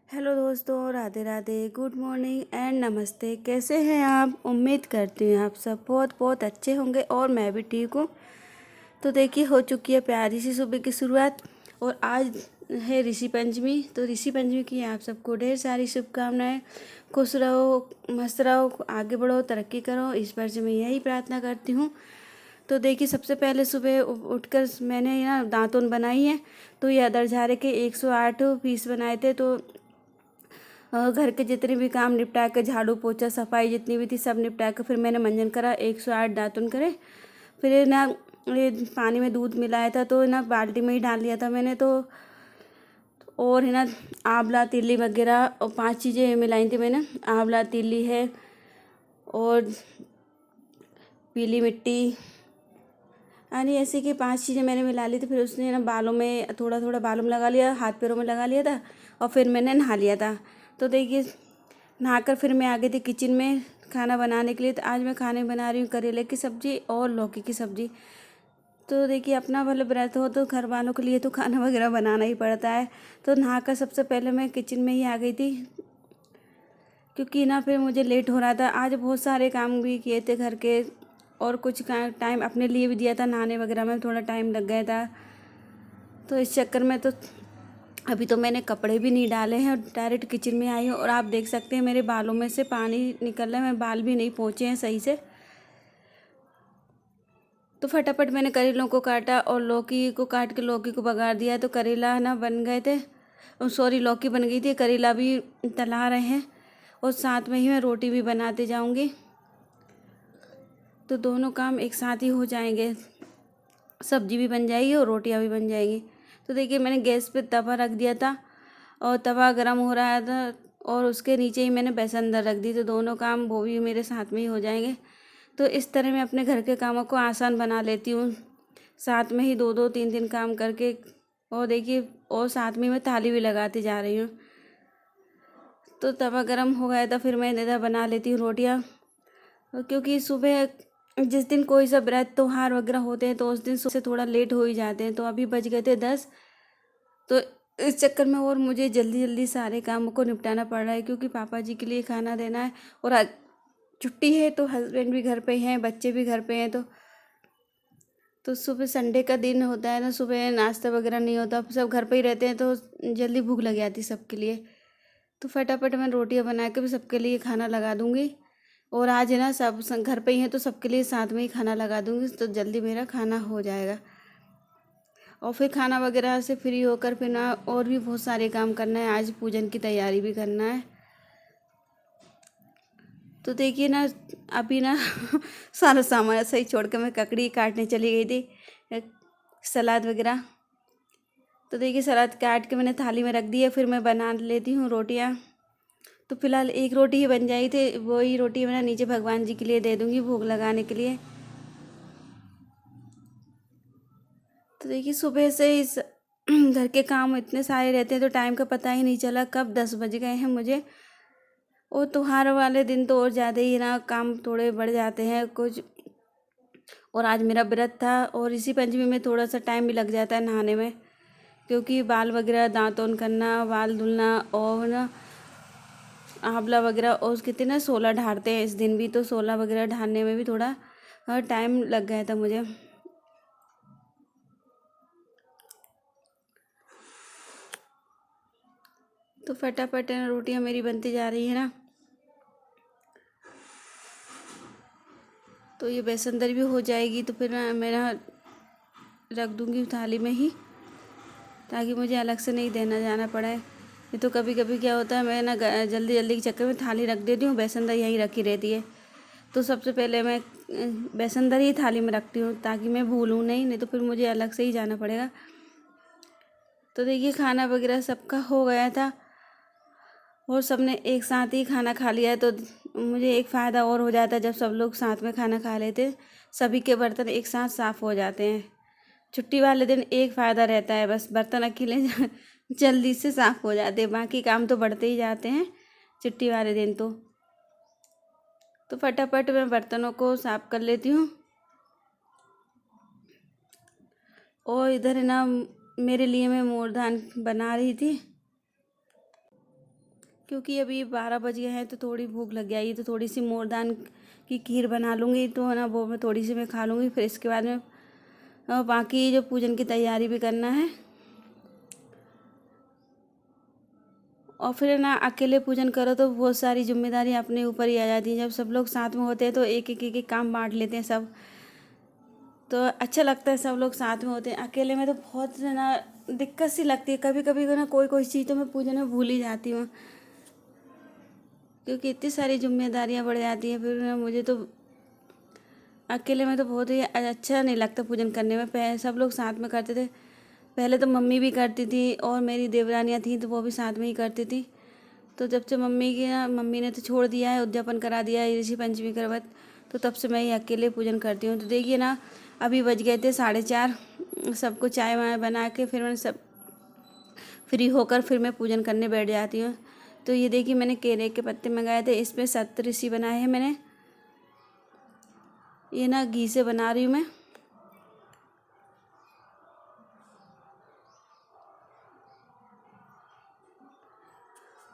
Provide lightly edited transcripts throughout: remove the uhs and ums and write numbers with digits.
Hello दोस्तों, Radhe Radhe, good morning and नमस्ते। कैसे हैं आप? उम्मीद करती हूँ आप सब बहुत बहुत अच्छे होंगे और मैं भी ठीक हूँ। तो देखिए, हो चुकी है प्यारी सी सुबह की शुरुआत और आज है ऋषि पंचमी। तो ऋषि पंचमी की आप सबको ढेर सारी शुभकामनाएं। खुश रहो, मस्त रहो, आगे बढ़ो, तरक्की करो, ईश्वर से मैं यही प्रार्थना करती हूँ। तो देखिए, सबसे पहले सुबह उठकर मैंने यहाँ दातुन बनाई है। तो ये अदरझारे के 108 पीस बनाए थे। तो घर के जितने भी काम निपटा के, झाड़ू पोछा सफाई जितनी भी थी सब निपटा के फिर मैंने मंजन करा, 108 दातुन करे। फिर ना ये पानी में दूध मिलाया था तो ना बाल्टी में ही डाल लिया था मैंने। तो और है ना आंवला तिल्ली वगैरह और 5 चीज़ें मिलाई थी मैंने। आंवला तिल्ली है और पीली मिट्टी, यानी ऐसे कि 5 चीज़ें मैंने मिला ली थी। फिर उसने ना बालों में थोड़ा थोड़ा बालों में लगा लिया, हाथ पैरों में लगा लिया था और फिर मैंने नहा लिया था। तो देखिए, नहाकर फिर मैं आ गई थी किचन में खाना बनाने के लिए। तो आज मैं खाने बना रही हूँ करेले की सब्ज़ी और लौकी की सब्ज़ी। तो देखिए, अपना मतलब व्रत हो तो घर वालों के लिए तो खाना वगैरह बनाना ही पड़ता है। तो नहाकर सबसे पहले मैं किचन में ही आ गई थी, क्योंकि ना फिर मुझे लेट हो रहा था। आज बहुत सारे काम भी किए थे घर के और कुछ टाइम अपने लिए भी दिया था। नहाने वगैरह में थोड़ा टाइम लग गया था। तो इस चक्कर में तो अभी तो मैंने कपड़े भी नहीं डाले हैं और डायरेक्ट किचन में आई हूँ। और आप देख सकते हैं मेरे बालों में से पानी निकल रहा है, मेरे बाल भी नहीं पहुँचे हैं सही से। तो फटाफट मैंने करेलों को काटा और लौकी को काट के लौकी को बघार दिया। तो करेला ना बन गए थे, सॉरी लौकी बन गई थी, करेला भी तला रहे हैं और साथ में ही मैं रोटी भी बनाते जाऊंगी। तो दोनों काम एक साथ ही हो जाएंगे, सब्जी भी बन जाएगी और रोटियां भी बन जाएगी। तो देखिए, मैंने गैस पे तवा रख दिया था और तवा गर्म हो रहा था और उसके नीचे ही मैंने बेसन रख दी। तो दोनों काम वो भी मेरे साथ में ही हो जाएंगे। तो इस तरह मैं अपने घर के कामों को आसान बना लेती हूँ, साथ में ही दो दो तीन तीन काम करके। और देखिए, और साथ में मैं थाली भी लगाती जा रही हूँ। तो तवा गरम हो गया था, फिर मैं इधर बना लेती हूँ रोटियाँ। क्योंकि सुबह जिस दिन कोई सा व्रत त्योहार वगैरह होते हैं तो उस दिन से थोड़ा लेट हो ही जाते हैं। तो अभी बज गए थे 10। तो इस चक्कर में और मुझे जल्दी जल्दी सारे कामों को निपटाना पड़ रहा है, क्योंकि पापा जी के लिए खाना देना है। और आज छुट्टी है तो हस्बैंड भी घर पे हैं, बच्चे भी घर पे हैं। तो सुबह संडे का दिन होता है ना, सुबह नाश्ता वगैरह नहीं होता, सब घर पे ही रहते हैं तो जल्दी भूख लग जाती सबके लिए। तो फटाफट मैं रोटियां बना के भी सबके लिए खाना लगा दूंगी। और आज है ना सब घर पे ही हैं तो सबके लिए साथ में ही खाना लगा दूंगी, तो जल्दी मेरा खाना हो जाएगा। और फिर खाना वगैरह से फ्री होकर फिर ना और भी बहुत सारे काम करना है, आज पूजन की तैयारी भी करना है। तो देखिए ना, अभी ना सारा सामान ऐसे ही छोड़ के मैं ककड़ी काटने चली गई थी, सलाद वगैरह। तो देखिए, सलाद काट के मैंने थाली में रख दी है, फिर मैं बना लेती हूँ रोटियाँ। तो फिलहाल एक रोटी ही बन जाई थी, वही रोटी मैं नीचे भगवान जी के लिए दे दूँगी भोग लगाने के लिए। तो देखिए, सुबह से इस घर के काम इतने सारे रहते हैं तो टाइम का पता ही नहीं चला कब 10 बज गए हैं मुझे। और त्योहार वाले दिन तो और ज़्यादा ही ना काम थोड़े बढ़ जाते हैं कुछ। और आज मेरा व्रत था और इसी पंचमी में थोड़ा सा टाइम भी लग जाता है नहाने में, क्योंकि बाल वगैरह दांतोन करना, बाल धुलना और ना आंवला वगैरह और कितने ना 16 ढारते हैं इस दिन भी। तो 16 वगैरह ढारने में भी थोड़ा टाइम लग गया था मुझे। तो फटाफट है ना रोटियाँ मेरी बनती जा रही है ना। तो ये बेसन दरी भी हो जाएगी तो फिर मैं ना रख दूँगी थाली में ही, ताकि मुझे अलग से नहीं देना जाना पड़े। ये तो कभी कभी क्या होता है, मैं ना जल्दी जल्दी के चक्कर में थाली रख देती हूँ, बेसन दरी यहीं रखी रहती है। तो सबसे पहले मैं बेसन दरी ही थाली में रखती हूँ ताकि मैं भूलूँ नहीं तो फिर मुझे अलग से ही जाना पड़ेगा। तो देखिए, खाना वगैरह सबका हो गया था और सबने एक साथ ही खाना खा लिया है। तो मुझे एक फ़ायदा और हो जाता है, जब सब लोग साथ में खाना खा लेते सभी के बर्तन एक साथ साफ़ हो जाते हैं। छुट्टी वाले दिन एक फ़ायदा रहता है, बस बर्तन अकेले जल्दी से साफ़ हो जाते हैं, बाकी काम तो बढ़ते ही जाते हैं छुट्टी वाले दिन। तो फटाफट मैं बर्तनों को साफ़ कर लेती हूँ। और इधर है ना मेरे लिए मैं मोरधान बना रही थी। क्योंकि अभी 12 बज गए हैं तो थोड़ी भूख लग गई, तो थोड़ी सी मोरदान की खीर बना लूँगी, तो है ना वो मैं थोड़ी सी मैं खा लूँगी। फिर इसके बाद में बाकी जो पूजन की तैयारी भी करना है। और फिर ना अकेले पूजन करो तो बहुत सारी जिम्मेदारी अपने ऊपर ही आ जाती है। जब सब लोग साथ में होते हैं तो एक एक काम बांट लेते हैं सब, तो अच्छा लगता है सब लोग साथ में होते हैं। अकेले में तो बहुत ना दिक्कत सी लगती है, कभी कभी ना कोई कोई चीज़ तो मैं पूजन में भूल ही जाती हूँ, क्योंकि इतनी सारी जिम्मेदारियाँ बढ़ जाती हैं। फिर ना मुझे तो अकेले में तो बहुत ही अच्छा नहीं लगता पूजन करने में। पहले सब लोग साथ में करते थे, पहले तो मम्मी भी करती थी और मेरी देवरानियाँ थी तो वो भी साथ में ही करती थी। तो जब से मम्मी ने तो छोड़ दिया है, उद्यापन करा दिया है ऋषि पंचमी का व्रत, तो तब से मैं ही अकेले पूजन करती हूँ। तो देखिए ना अभी बज गए थे 4:30, सबको चाय वाय बना के फिर मैंने सब फ्री होकर फिर मैं पूजन करने बैठ जाती हूँ। तो ये देखिए मैंने केले के पत्ते मंगाए थे, इसमें सप्तऋषि बनाए हैं मैंने। ये ना घी से बना रही हूँ मैं।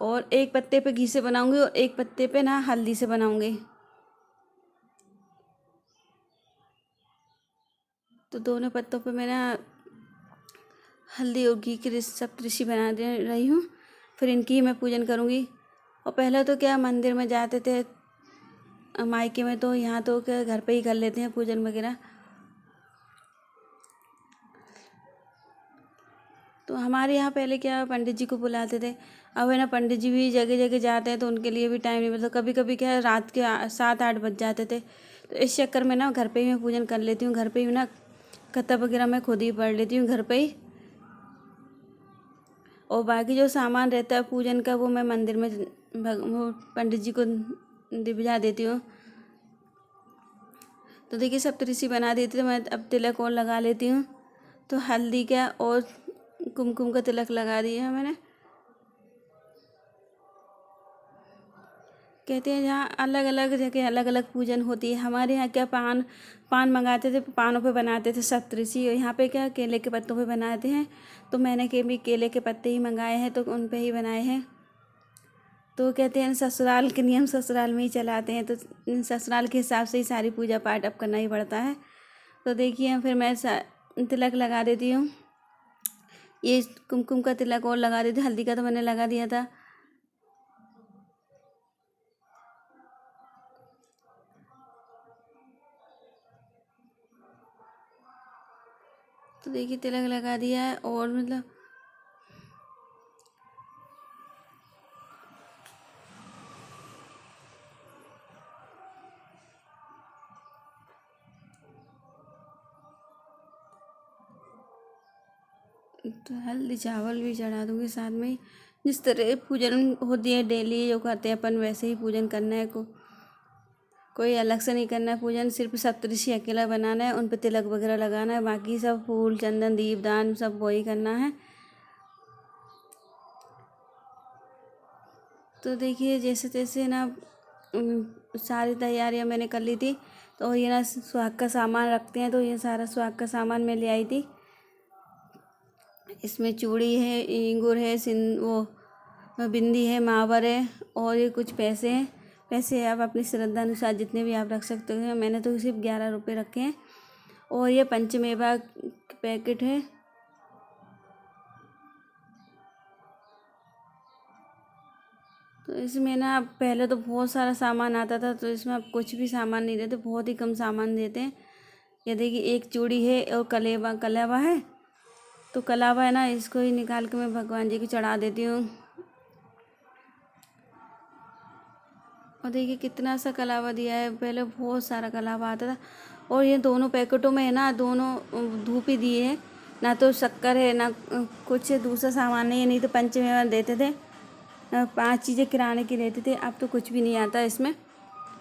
और एक पत्ते पे घी से बनाऊंगी और एक पत्ते पे ना हल्दी से बनाऊंगी। तो दोनों पत्तों पे मैं ना हल्दी और घी की सप्तऋषि बना दे रही हूँ। फिर इनकी ही मैं पूजन करूँगी। और पहले तो क्या मंदिर में जाते थे मायके में, तो यहाँ तो क्या घर पे ही कर लेते हैं पूजन वगैरह। तो हमारे यहाँ पहले क्या पंडित जी को बुलाते थे, अब है ना पंडित जी भी जगह जगह जाते हैं तो उनके लिए भी टाइम नहीं मिलता। कभी कभी क्या रात के 7-8 बज जाते थे, तो इस चक्कर में ना घर पे ही मैं पूजन कर लेती हूँ। घर पे ही ना कथा वगैरह मैं खुद ही पढ़ लेती हूँ घर पे ही। और बाकी जो सामान रहता है पूजन का वो मैं मंदिर में वो पंडित जी को दिया देती हूँ। तो देखिए सप्तऋषि बना देती तो मैं अब तिलक और लगा लेती हूँ। तो हल्दी का और कुमकुम का तिलक लगा दिया है मैंने। कहते हैं जहाँ अलग अलग जगह अलग अलग पूजन होती है। हमारे यहाँ क्या पान पान मंगाते थे, पानों पे बनाते थे सप्तऋषि, और यहाँ पे क्या केले के पत्तों पे बनाते हैं। तो मैंने के भी केले के पत्ते ही मंगाए हैं, तो उन पे ही बनाए हैं। तो कहते हैं ससुराल के नियम ससुराल में ही चलाते हैं, तो ससुराल के हिसाब से ही सारी पूजा पाठ अब करना ही पड़ता है। तो देखिए फिर मैं तिलक लगा देती हूँ। ये कुमकुम का तिलक और लगा देती, हल्दी का तो मैंने लगा दिया था। तो देखिए तिलक लगा दिया है और मतलब तो हल्दी चावल भी चढ़ा दूँगी साथ में ही। जिस तरह पूजन होती है डेली जो करते हैं अपन, वैसे ही पूजन करना है। कोई अलग से नहीं करना है पूजन, सिर्फ सप्तऋषि अकेला बनाना है, उन पर तिलक वगैरह लगाना है, बाकी सब फूल चंदन दीप दान सब वही करना है। तो देखिए जैसे तैसे ना सारी तैयारियां मैंने कर ली थी। तो ये ना सुहाग का सामान रखते हैं, तो ये सारा सुहाग का सामान मैं ले आई थी। इसमें चूड़ी है, इंगूर है, वो बिंदी है, मावर है, और ये कुछ पैसे हैं। पैसे आप अपनी श्रद्धा अनुसार जितने भी आप रख सकते हो। मैंने तो सिर्फ 11 रुपये रखे हैं। और ये पंचमेवा पैकेट है। तो इसमें ना पहले तो बहुत सारा सामान आता था, तो इसमें अब कुछ भी सामान नहीं देते, बहुत ही कम सामान देते हैं। ये देखिए एक चूड़ी है और कलेवा है। तो कलावा है ना, इसको ही निकाल के मैं भगवान जी की चढ़ा देती हूँ। और देखिए कितना सा कलावा दिया है, पहले बहुत सारा कलावा आता था। और ये दोनों पैकेटों में है ना दोनों धूप ही दिए हैं, ना तो शक्कर है ना कुछ दूसरा सामान नहीं है। नहीं तो पंचमेवा देते थे, 5 चीज़ें किराने की देते थे, अब तो कुछ भी नहीं आता इसमें।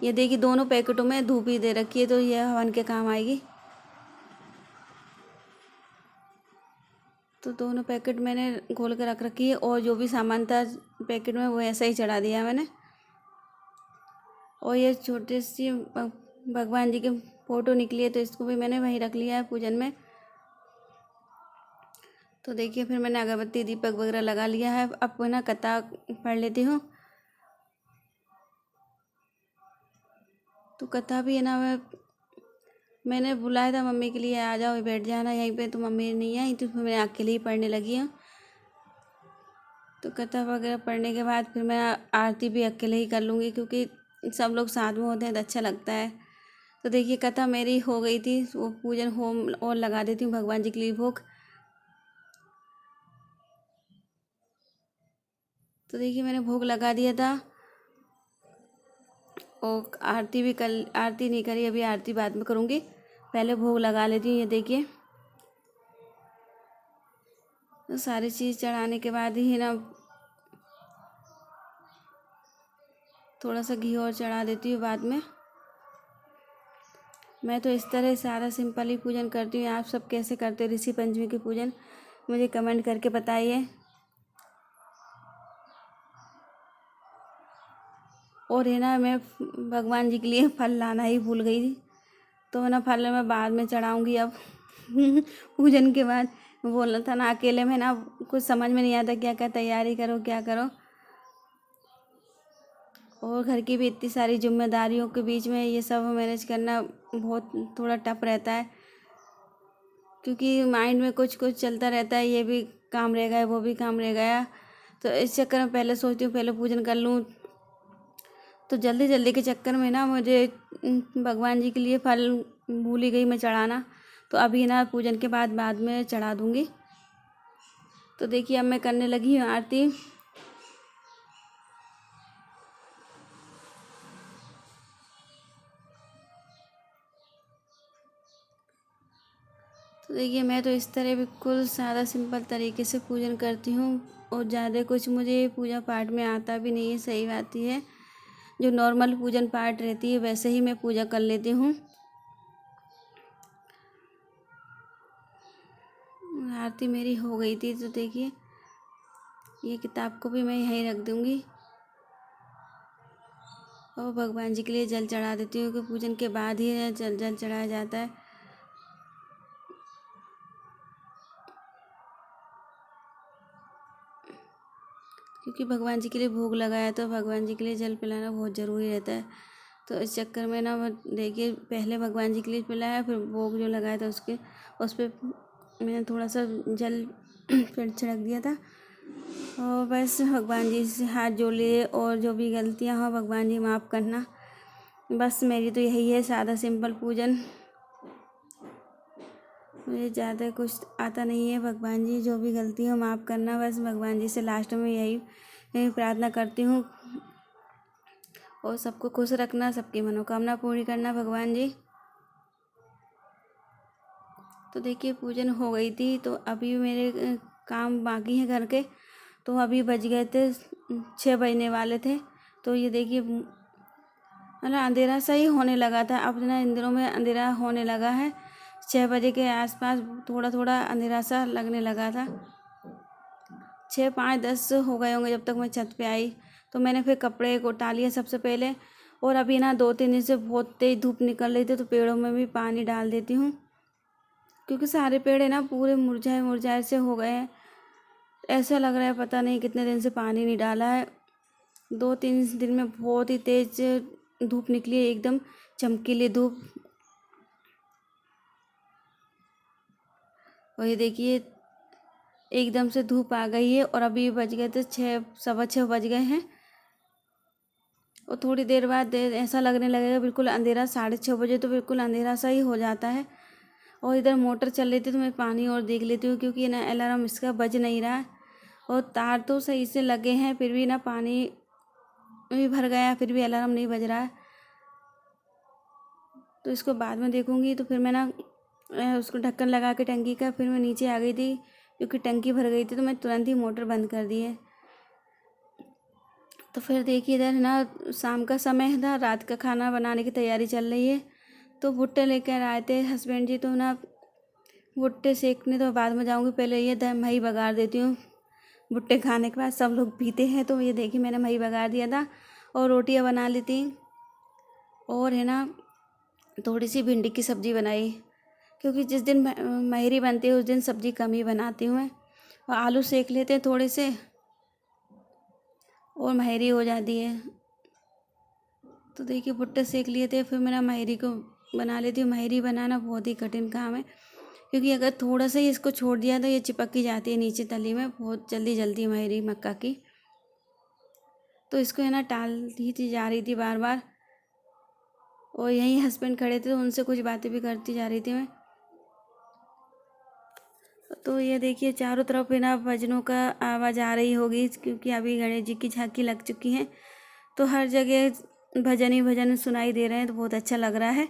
ये देखिए दोनों पैकेटों में धूप ही दे रखी है, तो ये हवन के काम आएगी। तो दोनों पैकेट मैंने खोल कर रख रखी है, और जो भी सामान था पैकेट में वो ऐसा ही चढ़ा दिया मैंने। और ये छोटे सी भगवान जी के फ़ोटो निकली है, तो इसको भी मैंने वहीं रख लिया है पूजन में। तो देखिए फिर मैंने अगरबत्ती दीपक वगैरह लगा लिया है। अब ना कथा पढ़ लेती हूँ। तो कथा भी है ना, मैंने बुलाया था मम्मी के लिए, आ जाओ बैठ जाना यहीं पे, तो मम्मी नहीं आई, तो फिर मैं अकेले ही पढ़ने लगी हूँ। तो कथा वगैरह पढ़ने के बाद फिर मैं आरती भी अकेले ही कर लूँगी, क्योंकि सब लोग साथ में होते हैं तो अच्छा लगता है। तो देखिए कथा मेरी हो गई थी, वो पूजन होम और लगा देती हूँ भगवान जी के लिए भोग। तो देखिए मैंने भोग लगा दिया था, और आरती भी कल, आरती नहीं करी अभी, आरती बाद में करूँगी, पहले भोग लगा लेती हूँ। ये देखिए तो सारी चीज़ चढ़ाने के बाद ही ना थोड़ा सा घी और चढ़ा देती हूँ बाद में। मैं तो इस तरह सारा सिंपल ही पूजन करती हूँ। आप सब कैसे करते हो ऋषि पंचमी की पूजन, मुझे कमेंट करके बताइए। और है ना, मैं भगवान जी के लिए फल लाना ही भूल गई थी, तो ना फल मैं बाद में चढ़ाऊँगी अब पूजन के बाद। बोलना था ना, अकेले में ना कुछ समझ में नहीं आता क्या क्या तैयारी करो क्या करो, और घर की भी इतनी सारी जिम्मेदारियों के बीच में ये सब मैनेज करना बहुत थोड़ा टफ रहता है, क्योंकि माइंड में कुछ कुछ चलता रहता है, ये भी काम रह गया वो भी काम रह गया। तो इस चक्कर में पहले सोचती हूँ पहले पूजन कर लूँ, तो जल्दी जल्दी के चक्कर में ना मुझे भगवान जी के लिए फल भूल ही गई मैं चढ़ाना। तो अभी ना पूजन के बाद में चढ़ा दूँगी। तो देखिए अब मैं करने लगी हूँ आरती। तो देखिए मैं तो इस तरह बिल्कुल सादा सिंपल तरीके से पूजन करती हूँ, और ज़्यादा कुछ मुझे पूजा पाठ में आता भी नहीं है, सही बात ही है। जो नॉर्मल पूजन पाठ रहती है वैसे ही मैं पूजा कर लेती हूँ। आरती मेरी हो गई थी, तो देखिए ये किताब को भी मैं यहीं रख दूँगी, और भगवान जी के लिए जल चढ़ा देती हूँ, कि पूजन के बाद ही जल चढ़ाया जाता है। क्योंकि भगवान जी के लिए भोग लगाया तो भगवान जी के लिए जल पिलाना बहुत ज़रूरी रहता है। तो इस चक्कर में ना देखिए पहले भगवान जी के लिए पिलाया, फिर भोग जो लगाया था उसके उस पर मैंने थोड़ा सा जल फिर छिड़क दिया था, और बस भगवान जी से हाथ जोड़ लिए, और जो भी गलतियाँ हो भगवान जी माफ़ करना। बस मेरी तो यही है सादा सिंपल पूजन, मुझे ज़्यादा कुछ आता नहीं है। भगवान जी जो भी गलती हो माफ़ करना, बस भगवान जी से लास्ट में यही प्रार्थना करती हूँ, और सबको खुश रखना, सबकी मनोकामना पूरी करना भगवान जी। तो देखिए पूजन हो गई थी, तो अभी मेरे काम बाकी हैं घर के, तो अभी बज गए थे 6 बजने वाले थे। तो ये देखिए मतलब अंधेरा सा ही होने लगा था, अब ना इन दिनों में अंधेरा होने लगा है। 6 बजे के आसपास थोड़ा थोड़ा अंधेरा सा लगने लगा था। 6, 5, 10 हो गए होंगे जब तक मैं छत पे आई। तो मैंने फिर कपड़े को उठा लिया सबसे पहले, और अभी ना 2-3 दिन से बहुत तेज़ धूप निकल रही थी, तो पेड़ों में भी पानी डाल देती हूँ, क्योंकि सारे पेड़ है ना पूरे मुरझाए मुरझाए से हो गए हैं। ऐसा लग रहा है पता नहीं कितने दिन से पानी नहीं डाला है। 2-3 दिन में बहुत ही तेज़ धूप निकली है, एकदम चमकीली धूप। और ये देखिए एकदम से धूप आ गई है, और अभी बज गए थे 6, 6:15 बज गए हैं, और थोड़ी देर बाद ऐसा लगने लगेगा बिल्कुल अंधेरा। 6:30 बजे तो बिल्कुल अंधेरा सा ही हो जाता है। और इधर मोटर चल रही थी तो मैं पानी और देख लेती हूँ, क्योंकि ना अलार्म इसका बज नहीं रहा है, और तार तो सही से लगे हैं, फिर भी ना पानी भी भर गया, फिर भी अलार्म नहीं बज रहा है। तो इसको बाद में देखूँगी। तो फिर मैं ना उसको ढक्कन लगा के टंकी का, फिर मैं नीचे आ गई थी, क्योंकि टंकी भर गई थी, तो मैं तुरंत ही मोटर बंद कर दी है। तो फिर देखिए इधर ना शाम का समय था, रात का खाना बनाने की तैयारी चल रही है। तो भुट्टे लेकर आए थे हस्बैंड जी, तो ना भुट्टे सेकने तो बाद में जाऊँगी, पहले ये मही बघार देती हूँ। भुट्टे खाने के बाद सब लोग पीते हैं, तो ये देखिए मैंने मही बघार दिया था, और रोटियां बना ली थी, और है ना थोड़ी सी भिंडी की सब्ज़ी बनाई, क्योंकि जिस दिन महरी बनती है उस दिन सब्ज़ी कम ही बनाती हूँ मैं। और आलू सेक लेते हैं थोड़े से, और महरी हो जाती है। तो देखिए भुट्टे सेक लिए थे, फिर मेरा मायरी को बना लेती हूँ। मायरी बनाना बहुत ही कठिन काम है, क्योंकि अगर थोड़ा सा ही इसको छोड़ दिया तो ये चिपक ही जाती है नीचे तली में, बहुत जल्दी जल्दी मायरी मक्का की। तो इसको है ना टालती थी जा रही थी बार बार, और यहीं हस्बैंड खड़े थे तो उनसे कुछ बातें भी करती जा रही थी मैं। तो ये देखिए चारों तरफ है ना भजनों का आवाज़ आ रही होगी, क्योंकि अभी गणेश जी की झांकी लग चुकी है, तो हर जगह भजन ही भजन सुनाई दे रहे हैं, तो बहुत अच्छा लग रहा है।